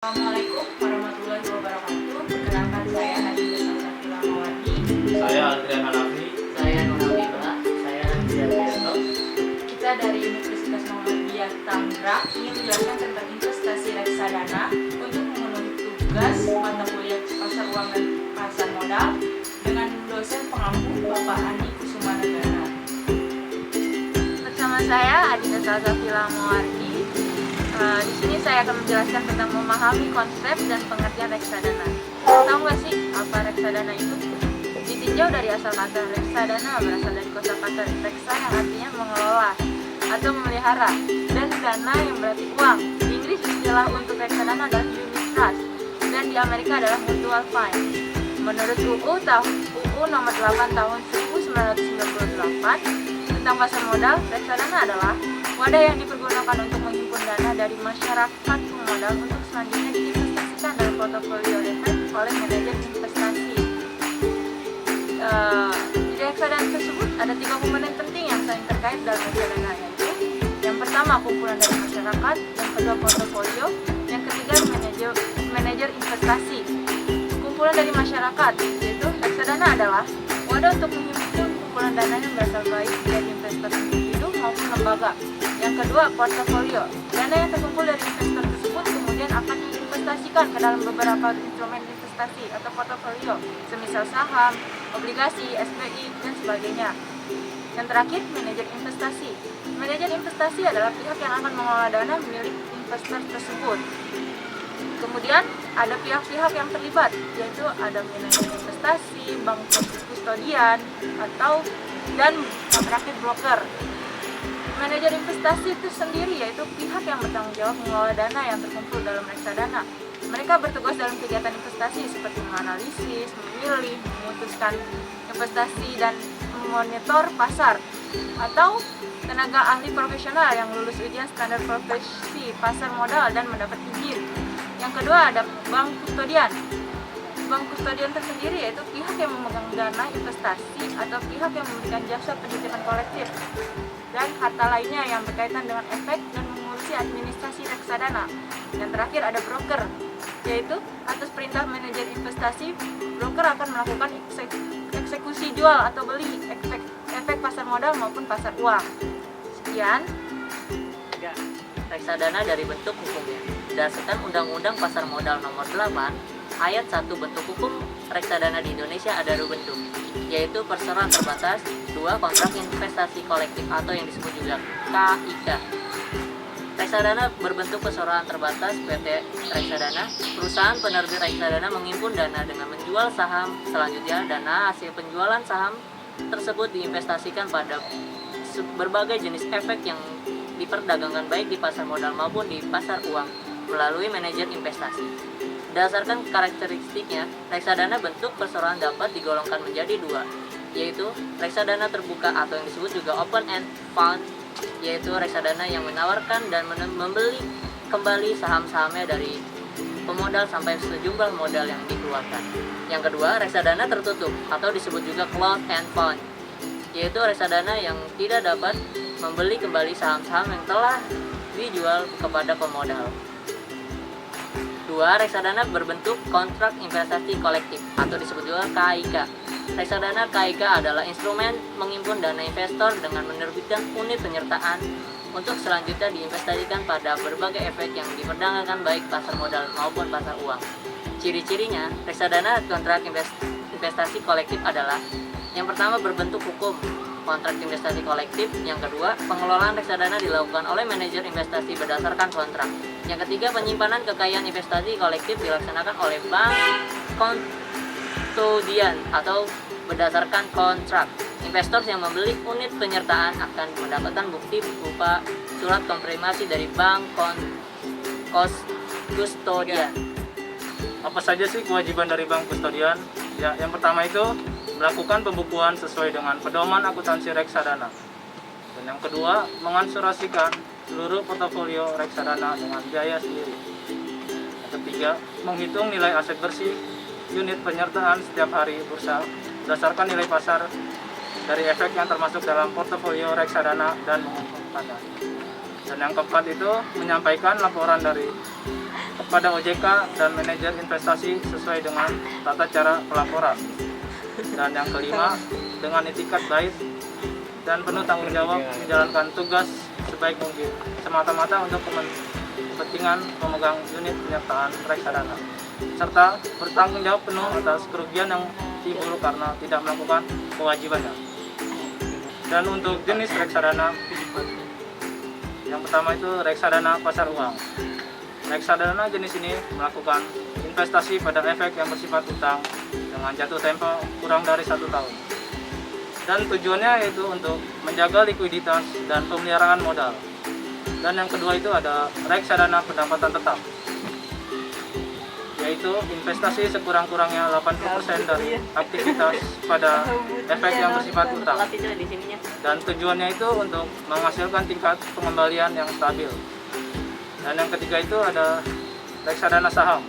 Assalamualaikum warahmatullahi wabarakatuh. Perkenalkan saya Nadine Salsafila Mawardi. Saya Adrian Hanafi. Saya Nurul Ibra. Saya Andrea Bianto. Kita dari Universitas Muhammadiyah Tangerang ingin menjelaskan tentang investasi reksadana untuk memenuhi tugas mata kuliah pasar uang dan pasar modal dengan dosen pengampu Bapak Andi Kusumanegara. Bersama saya Adinda Salsafila Mawardi. Di sini saya akan menjelaskan tentang memahami konsep dan pengertian reksadana. Tahu nggak sih apa reksadana itu? Ditinjau dari asal kata reksadana berasal dari kosakata reksa yang artinya mengelola atau memelihara, dan dana yang berarti uang. Di Inggris istilah untuk reksadana adalah unit trust, dan di Amerika adalah mutual fund. Menurut UU nomor 8 tahun 1998 tentang pasar modal, reksadana adalah wadah yang dipergunakan untuk menghimpun dana dari masyarakat pemodal untuk selanjutnya diinvestasikan dalam portofolio efek oleh manajer investasi. Di reksadana tersebut ada 3 komponen penting yang saling terkait dalam reksadana, yaitu yang pertama kumpulan dari masyarakat, yang kedua portofolio, yang ketiga manajer investasi. Kumpulan dari masyarakat, yaitu reksadana adalah wadah untuk menghimpun kumpulan dana yang berasal baik dari investor individu maupun lembaga. Yang kedua, portofolio. Dana yang terkumpul dari investor tersebut kemudian akan diinvestasikan ke dalam beberapa instrumen investasi atau portofolio, semisal saham, obligasi, SPI, dan sebagainya. Yang terakhir, manajer investasi. Manajer investasi adalah pihak yang akan mengelola dana milik investor tersebut. Kemudian ada pihak-pihak yang terlibat, yaitu ada manajer investasi, bank kustodian, dan yang terakhir broker. Manajer investasi itu sendiri yaitu pihak yang bertanggung jawab mengelola dana yang terkumpul dalam reksadana. Mereka bertugas dalam kegiatan investasi seperti menganalisis, memilih, memutuskan investasi, dan memonitor pasar, atau tenaga ahli profesional yang lulus ujian standar profesi pasar modal dan mendapat izin. Yang kedua ada bank kustodian. Bank kustodian tersendiri yaitu pihak yang memegang dana investasi atau pihak yang memberikan jasa penitipan kolektif dan harta lainnya yang berkaitan dengan efek dan mengurusi administrasi reksadana. Yang terakhir ada broker, yaitu atas perintah manajer investasi, broker akan melakukan eksekusi jual atau beli efek pasar modal maupun pasar uang. Sekian. Ya, reksadana dari bentuk hukumnya. Berdasarkan Undang-Undang Pasar Modal Nomor 8 Ayat 1, bentuk hukum reksadana di Indonesia ada 2 bentuk, yaitu perseroan terbatas, 2 kontrak investasi kolektif atau yang disebut juga KIK. Reksadana berbentuk perseroan terbatas PT Reksadana. Perusahaan penerbit reksadana menghimpun dana dengan menjual saham. Selanjutnya, dana hasil penjualan saham tersebut diinvestasikan pada berbagai jenis efek yang diperdagangkan baik di pasar modal maupun di pasar uang melalui manajer investasi. Berdasarkan karakteristiknya, reksadana bentuk perseroan dapat digolongkan menjadi 2, yaitu reksadana terbuka atau yang disebut juga open end fund, yaitu reksadana yang menawarkan dan membeli kembali saham-sahamnya dari pemodal sampai sejumlah modal yang dikeluarkan. Yang kedua, reksadana tertutup atau disebut juga closed end fund, yaitu reksadana yang tidak dapat membeli kembali saham-saham yang telah dijual kepada pemodal. 2. Reksadana berbentuk kontrak investasi kolektif atau disebut juga KIK. Reksadana KIK adalah instrumen menghimpun dana investor dengan menerbitkan unit penyertaan untuk selanjutnya diinvestasikan pada berbagai efek yang diperdagangkan baik pasar modal maupun pasar uang. Ciri-cirinya, reksadana kontrak investasi kolektif adalah: yang pertama, berbentuk hukum, kontrak investasi kolektif. Yang kedua, pengelolaan reksadana dilakukan oleh manajer investasi berdasarkan kontrak. Yang ketiga, penyimpanan kekayaan investasi kolektif dilaksanakan oleh bank kustodian atau berdasarkan kontrak. Investor yang membeli unit penyertaan akan mendapatkan bukti berupa surat konfirmasi dari bank kustodian. Apa saja sih kewajiban dari bank kustodian? Ya, yang pertama itu melakukan pembukuan sesuai dengan pedoman akuntansi reksadana. Dan yang kedua, mengasurasikan seluruh portofolio reksadana dengan biaya sendiri. Yang ketiga, menghitung nilai aset bersih unit penyertaan setiap hari bursa berdasarkan nilai pasar dari efek yang termasuk dalam portofolio reksadana dan mengumpulkan dana. Dan yang keempat itu menyampaikan laporan dari pada OJK dan manajer investasi sesuai dengan tata cara pelaporan. Dan yang kelima, dengan itikat baik dan penuh tanggung jawab menjalankan tugas sebaik mungkin, semata-mata untuk kepentingan pemegang unit penyertaan reksadana, serta bertanggung jawab penuh atas kerugian yang timbul karena tidak melakukan kewajibannya. Dan untuk jenis reksadana, yang pertama itu reksadana pasar uang. Reksadana jenis ini melakukan investasi pada efek yang bersifat utang dengan jatuh tempo kurang dari 1 tahun. Dan tujuannya yaitu untuk menjaga likuiditas dan pemeliharaan modal. Dan yang kedua itu ada reksadana pendapatan tetap, yaitu investasi sekurang-kurangnya 80% dari aktivitas pada efek yang bersifat utang. Dan tujuannya itu untuk menghasilkan tingkat pengembalian yang stabil. Dan yang ketiga itu ada reksadana saham,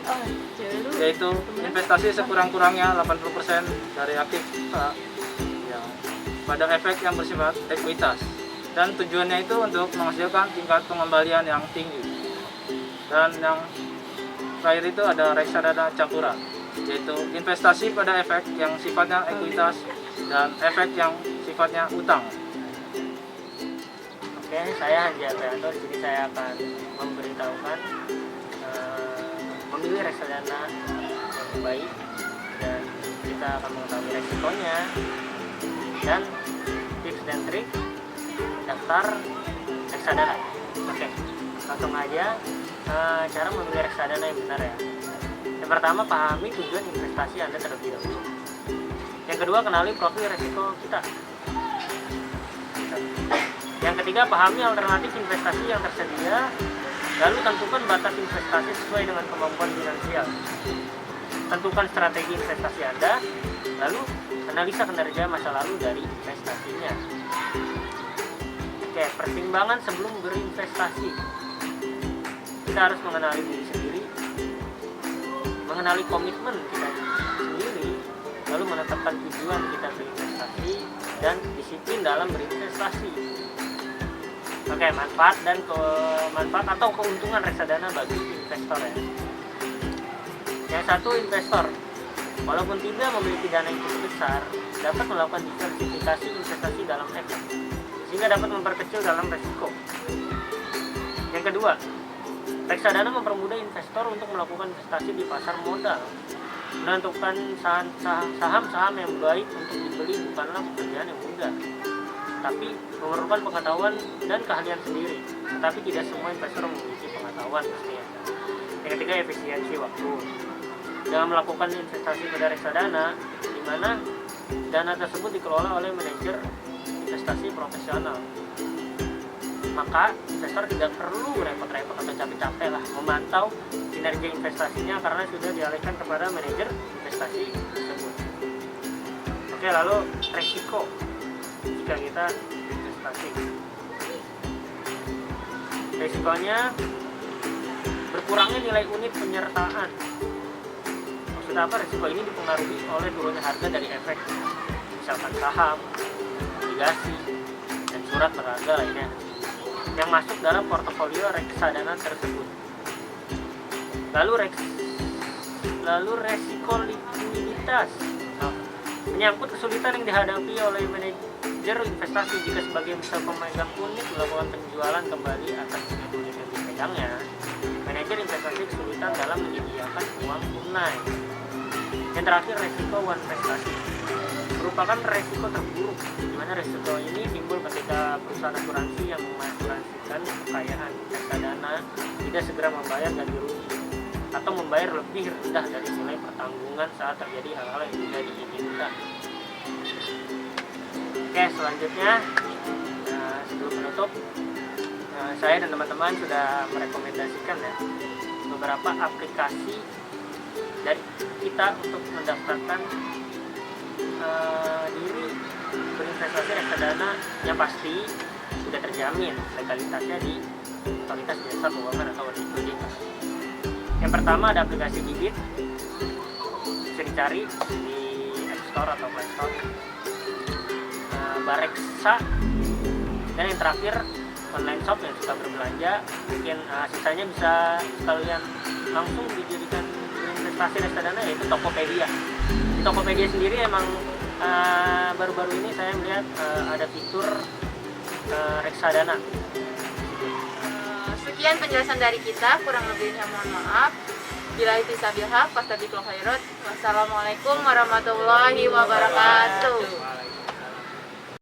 yaitu investasi sekurang-kurangnya 80% dari aktivitas yang pada efek yang bersifat ekuitas. Dan tujuannya itu untuk menghasilkan tingkat pengembalian yang tinggi. Dan yang terakhir itu ada reksadana campuran, yaitu investasi pada efek yang sifatnya ekuitas dan efek yang sifatnya utang. Oke, saya Hanji Aprianto. Di sini saya akan memberitahukan memilih reksadana yang baik, dan kita akan mengetahui resikonya dan tips dan trik daftar reksadana. Oke, langsung aja cara memilih reksadana yang benar ya. Yang pertama, pahami tujuan investasi Anda terlebih dahulu. Yang kedua, kenali profil resiko kita. Yang ketiga, pahami alternatif investasi yang tersedia, lalu tentukan batas investasi sesuai dengan kemampuan finansial. Tentukan strategi investasi Anda, lalu analisa kinerja masa lalu dari investasinya. Oke, pertimbangan sebelum berinvestasi. Kita harus mengenali diri sendiri, mengenali komitmen kita sendiri, lalu menetapkan tujuan kita berinvestasi dan disiplin dalam berinvestasi. Oke, manfaat atau keuntungan reksadana bagi investor ya. Yang satu, investor walaupun tidak memiliki dana yang cukup besar dapat melakukan diversifikasi investasi dalam efek, sehingga dapat memperkecil dalam resiko. Yang kedua, reksadana mempermudah investor untuk melakukan investasi di pasar modal. Menentukan saham-saham yang baik untuk dibeli bukanlah pekerjaan yang mudah, tapi memerlukan pengetahuan dan keahlian sendiri. Tetapi tidak semua investor memiliki pengetahuan pastinya. Yang ketiga, efisiensi waktu. Dengan melakukan investasi pada reksadana, di mana dana tersebut dikelola oleh manajer investasi profesional, maka investor tidak perlu repot-repot atau capek-capek lah memantau kinerja investasinya karena sudah dialihkan kepada manajer investasi tersebut. Oke, lalu resiko jika kita investasi. Resikonya berkurangnya nilai unit penyertaan. Maksud apa? Resiko ini dipengaruhi oleh turunnya harga dari efek, misalkan saham, obligasi, dan surat berharga lainnya yang masuk dalam portofolio reksadana tersebut. Lalu resiko likuiditas. Menyangkut kesulitan yang dihadapi oleh manajer investasi jika sebagai misal pemegang unit melakukan penjualan kembali atas unit yang dipegangnya. Manajer investasi kesulitan dalam menyediakan uang tunai. Yang terakhir, resiko uang investasi merupakan resiko terburuk, di mana resiko ini timbul ketika perusahaan asuransi yang mengasuransikan kekayaan reksadana tidak segera membayar ganti rugi atau membayar lebih rendah dari nilai pertanggungan saat terjadi hal-hal yang tidak diinginkan. Oke, selanjutnya sebelum menutup, saya dan teman-teman sudah merekomendasikan ya beberapa aplikasi dari kita untuk mendaftarkan diri berinvestasi reksadana yang pasti sudah terjamin legalitasnya di Otoritas Jasa Keuangan atau OJK. Yang pertama ada aplikasi Bibit, bisa dicari di App Store atau Play Store. Bareksa, dan yang terakhir online shop yang suka berbelanja, mungkin sisanya bisa sekalian langsung dijadikan investasi reksadana, yaitu Tokopedia. Di Tokopedia sendiri emang baru-baru ini saya melihat ada fitur reksadana. Sekian penjelasan dari kita, kurang lebihnya mohon maaf. Bila itu sabilhaq, fastabiqul khairat. Wassalamualaikum warahmatullahi wabarakatuh.